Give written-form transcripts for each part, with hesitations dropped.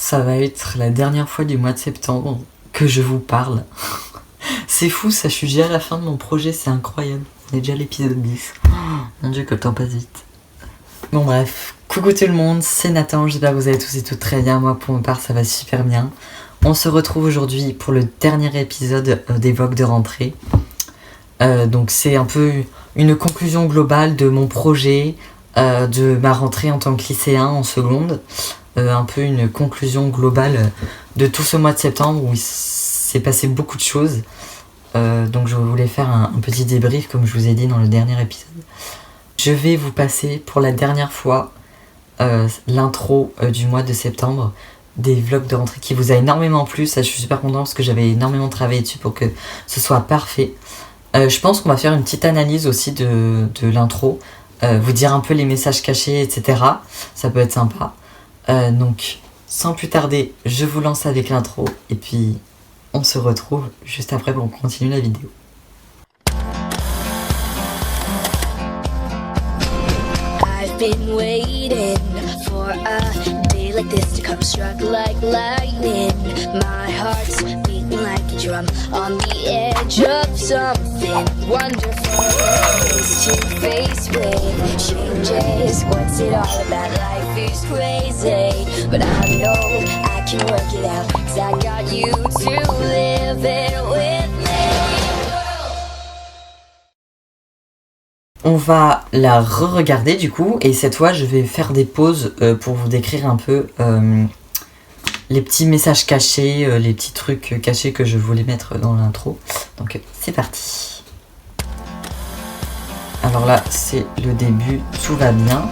ça va être la dernière fois du mois de septembre que je vous parle. C'est fou, ça, je suis déjà à la fin de mon projet, c'est incroyable. On est déjà à l'épisode 10. Oh, mon dieu, que le temps passe vite. Bon bref, coucou tout le monde, c'est Nathan, j'espère que vous allez tous et toutes très bien. Moi pour ma part ça va super bien. On se retrouve aujourd'hui pour le dernier épisode des vlogs de rentrée. Donc c'est un peu une conclusion globale de mon projet, de ma rentrée en tant que lycéen en seconde. Un peu une conclusion globale de tout ce mois de septembre où il s'est passé beaucoup de choses. Donc je voulais faire un petit débrief comme je vous ai dit dans le dernier épisode. Je vais vous passer pour la dernière fois l'intro du mois de septembre des vlogs de rentrée qui vous a énormément plu. Ça, je suis super content parce que j'avais énormément travaillé dessus pour que ce soit parfait. Je pense qu'on va faire une petite analyse aussi de l'intro, vous dire un peu les messages cachés, etc. Ça peut être sympa. Donc, sans plus tarder, je vous lance avec l'intro et puis on se retrouve juste après pour continuer la vidéo. Been waiting for a day like this to come struck like lightning. My heart's beating like a drum on the edge of something wonderful. Face to face with changes. What's it all about? Life is crazy, but I know I can work it out. 'Cause I got you to live it with me. On va la re-regarder du coup, et cette fois je vais faire des pauses pour vous décrire un peu les petits messages cachés, les petits trucs cachés que je voulais mettre dans l'intro. Donc c'est parti. Alors là c'est le début, tout va bien.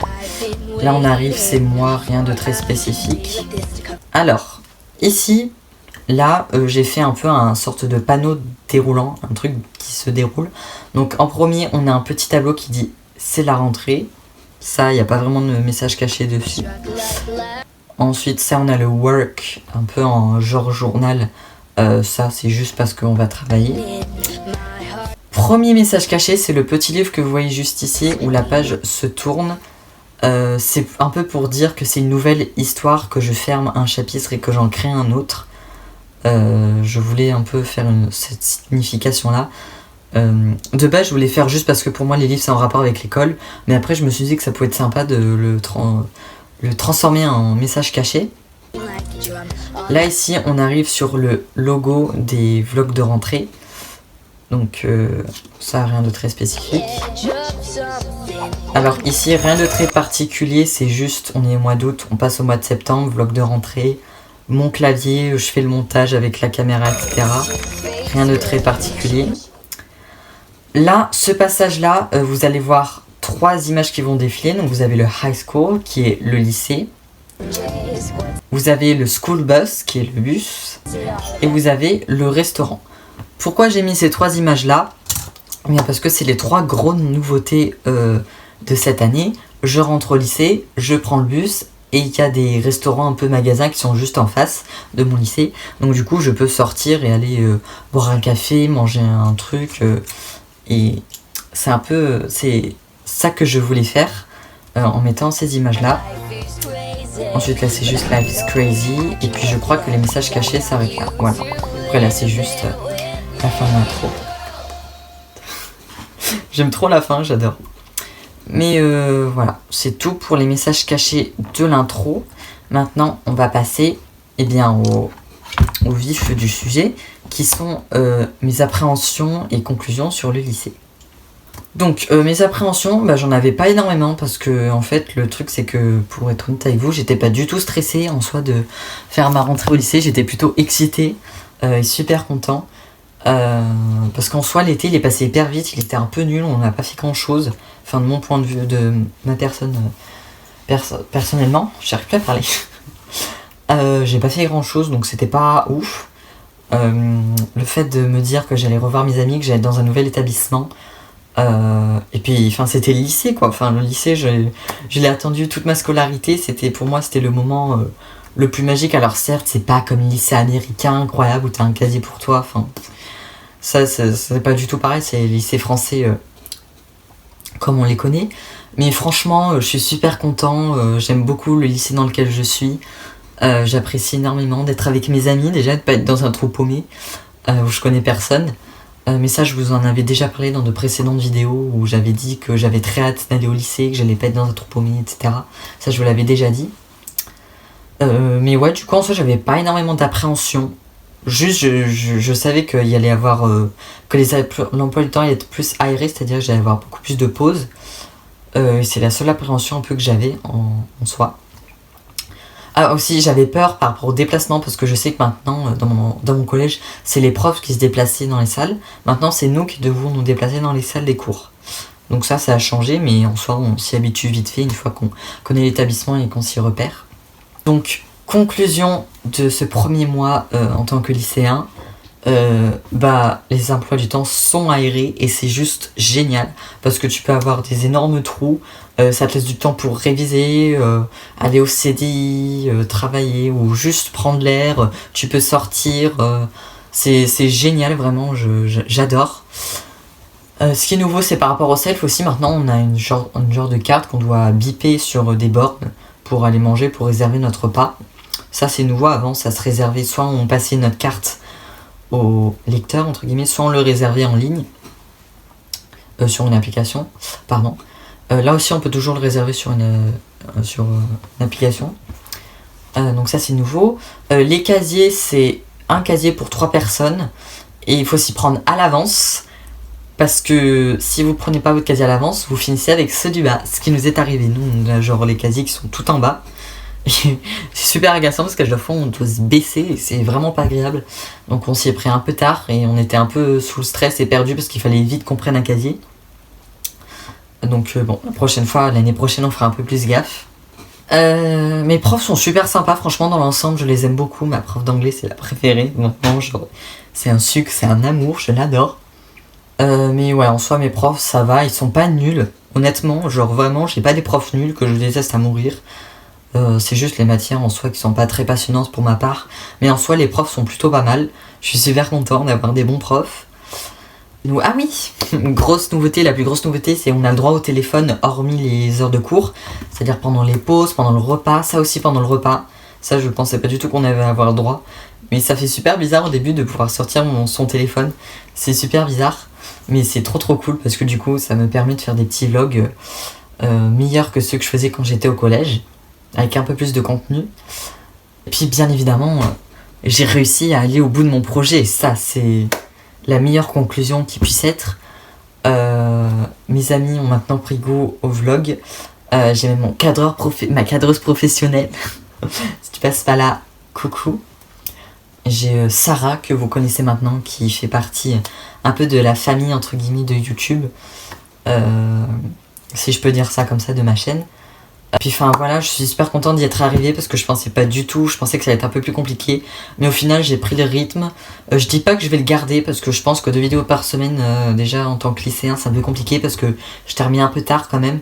Là on arrive, c'est moi, rien de très spécifique. Alors, ici, là j'ai fait un peu un sorte de panneau déroulant, un truc qui se déroule. Donc en premier on a un petit tableau qui dit c'est la rentrée. Ça, il n'y a pas vraiment de message caché dessus. Ensuite ça on a le work, un peu en genre journal. Ça c'est juste parce qu'on va travailler. Premier message caché, c'est le petit livre que vous voyez juste ici où la page se tourne. C'est un peu pour dire que c'est une nouvelle histoire, que je ferme un chapitre et que j'en crée un autre. Je voulais un peu faire cette signification là. De base je voulais faire juste parce que pour moi les livres c'est en rapport avec l'école, mais après je me suis dit que ça pouvait être sympa de le transformer en message caché. Là ici on arrive sur le logo des vlogs de rentrée, donc ça rien de très spécifique. Alors ici rien de très particulier, c'est juste on est au mois d'août, on passe au mois de septembre, vlog de rentrée, mon clavier, je fais le montage avec la caméra, etc. Rien de très particulier. Là, ce passage-là, vous allez voir 3 images qui vont défiler. Donc vous avez le high school, qui est le lycée. Vous avez le school bus, qui est le bus. Et vous avez le restaurant. Pourquoi j'ai mis ces 3 images-là ? Eh bien parce que c'est les 3 grosses nouveautés de cette année. Je rentre au lycée, je prends le bus, et il y a des restaurants un peu magasins qui sont juste en face de mon lycée. Donc du coup, je peux sortir et aller boire un café, manger un truc... Et c'est un peu c'est ça que je voulais faire en mettant ces images là. Ensuite là c'est juste Life is Crazy. Et puis je crois que les messages cachés s'arrêtent là. Voilà. Après là c'est juste la fin de l'intro. J'aime trop la fin, j'adore. Mais voilà, c'est tout pour les messages cachés de l'intro. Maintenant on va passer au vif du sujet, qui sont mes appréhensions et conclusions sur le lycée. Donc mes appréhensions, j'en avais pas énormément parce que en fait le truc c'est que pour être honnête avec vous, j'étais pas du tout stressée en soi de faire ma rentrée au lycée, j'étais plutôt excitée et super content parce qu'en soi l'été il est passé hyper vite, il était un peu nul, on n'a pas fait grand chose, enfin de mon point de vue, de ma personne personnellement, j'arrive plus à parler. J'ai pas fait grand chose donc c'était pas ouf. Le fait de me dire que j'allais revoir mes amis, que j'allais être dans un nouvel établissement, et puis enfin c'était le lycée quoi, enfin le lycée je l'ai attendu toute ma scolarité, pour moi c'était le moment le plus magique. Alors certes c'est pas comme le lycée américain incroyable où t'as un casier pour toi, enfin ça c'est pas du tout pareil, c'est le lycée français comme on les connaît, mais franchement je suis super content, j'aime beaucoup le lycée dans lequel je suis. J'apprécie énormément d'être avec mes amis, déjà de pas être dans un trou paumé où je connais personne. Mais ça, je vous en avais déjà parlé dans de précédentes vidéos où j'avais dit que j'avais très hâte d'aller au lycée, que j'allais pas être dans un trou paumé, etc. Ça, je vous l'avais déjà dit. Mais ouais, du coup, en soi, j'avais pas énormément d'appréhension. Juste, je savais qu'il y allait avoir... que l'emploi du temps allait être plus aéré, c'est-à-dire que j'allais avoir beaucoup plus de pauses. C'est la seule appréhension un peu que j'avais en soi. Ah, aussi, j'avais peur par rapport au déplacement, parce que je sais que maintenant, dans mon collège, c'est les profs qui se déplaçaient dans les salles. Maintenant, c'est nous qui devons nous déplacer dans les salles des cours. Donc ça a changé, mais en soi, on s'y habitue vite fait une fois qu'on connaît l'établissement et qu'on s'y repère. Donc, conclusion de ce premier mois en tant que lycéen, les emplois du temps sont aérés et c'est juste génial parce que tu peux avoir des énormes trous, ça te laisse du temps pour réviser, aller au CDI, travailler ou juste prendre l'air, tu peux sortir, c'est génial vraiment, j'adore. Ce qui est nouveau, c'est par rapport au self aussi. Maintenant on a une genre de carte qu'on doit biper sur des bornes pour aller manger, pour réserver notre repas. Ça c'est nouveau, avant ça se réservait, soit on passait notre carte au lecteur entre guillemets, soit on le réservait en ligne sur une application, pardon. Là aussi on peut toujours le réserver sur une application. Donc ça c'est nouveau. Les casiers, c'est un casier pour 3 personnes et il faut s'y prendre à l'avance parce que si vous prenez pas votre casier à l'avance, vous finissez avec ceux du bas, ce qui nous est arrivé. Nous on a genre les casiers qui sont tout en bas. C'est super agaçant parce qu'à chaque fois on doit se baisser et c'est vraiment pas agréable. Donc on s'y est pris un peu tard et on était un peu sous le stress et perdu parce qu'il fallait vite qu'on prenne un casier. Donc bon, l'année prochaine on fera un peu plus gaffe. Mes profs sont super sympas, franchement dans l'ensemble je les aime beaucoup. Ma prof d'anglais c'est la préférée, maintenant c'est un sucre, c'est un amour, je l'adore. Mais ouais, en soi mes profs ça va, ils sont pas nuls. Honnêtement, genre vraiment j'ai pas des profs nuls que je déteste à mourir. C'est juste les matières en soi qui sont pas très passionnantes pour ma part, mais en soi les profs sont plutôt pas mal. Je suis super content d'avoir des bons profs. Ah oui, grosse nouveauté, la plus grosse nouveauté c'est on a le droit au téléphone hormis les heures de cours, c'est-à-dire pendant les pauses, pendant le repas, ça aussi pendant le repas. Ça je pensais pas du tout qu'on avait à avoir le droit, mais ça fait super bizarre au début de pouvoir sortir son téléphone. C'est super bizarre, mais c'est trop cool parce que du coup ça me permet de faire des petits vlogs meilleurs que ceux que je faisais quand j'étais au collège, avec un peu plus de contenu. Et puis bien évidemment, j'ai réussi à aller au bout de mon projet. Ça, c'est la meilleure conclusion qui puisse être. Mes amis ont maintenant pris goût au vlog. J'ai même ma cadreuse professionnelle. Si tu passes pas là, coucou. J'ai Sarah, que vous connaissez maintenant, qui fait partie un peu de la famille, entre guillemets, de YouTube. Si je peux dire ça comme ça, de ma chaîne. Puis enfin voilà, je suis super contente d'y être arrivée parce que je pensais pas du tout, je pensais que ça allait être un peu plus compliqué. Mais au final j'ai pris le rythme. Je dis pas que je vais le garder parce que je pense que 2 vidéos par semaine déjà en tant que lycéen c'est un peu compliqué parce que je termine un peu tard quand même.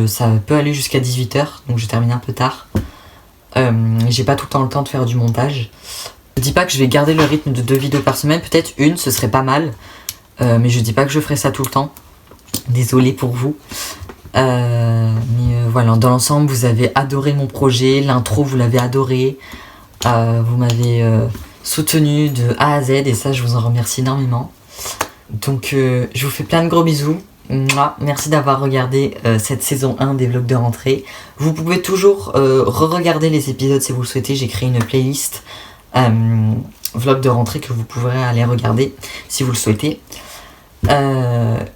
Ça peut aller jusqu'à 18h donc je termine un peu tard. J'ai pas tout le temps de faire du montage. Je dis pas que je vais garder le rythme de 2 vidéos par semaine, peut-être une ce serait pas mal. Mais je dis pas que je ferai ça tout le temps. Désolée pour vous. Mais voilà, dans l'ensemble vous avez adoré mon projet, l'intro vous l'avez adoré, vous m'avez soutenu de A à Z et ça je vous en remercie énormément. Donc je vous fais plein de gros bisous. Mouah, merci d'avoir regardé cette saison 1 des vlogs de rentrée. Vous pouvez toujours re-regarder les épisodes si vous le souhaitez, j'ai créé une playlist vlog de rentrée que vous pourrez aller regarder si vous le souhaitez.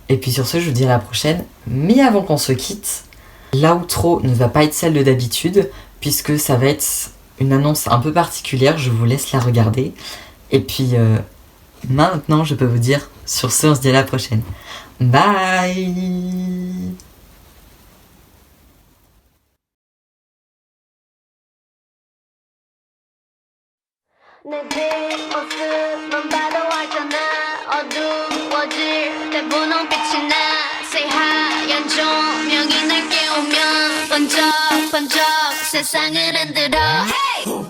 Et puis sur ce je vous dis à la prochaine. Mais avant qu'on se quitte, l'outro ne va pas être celle de d'habitude puisque ça va être une annonce un peu particulière, je vous laisse la regarder. Et puis maintenant je peux vous dire sur ce on se dit à la prochaine. Bye. 내 뒷모습만 봐도 알잖아 어두워질 때 분홍빛이 나 새하얀 조명이 날 깨우면 번쩍번쩍 세상을 흔들어 hey!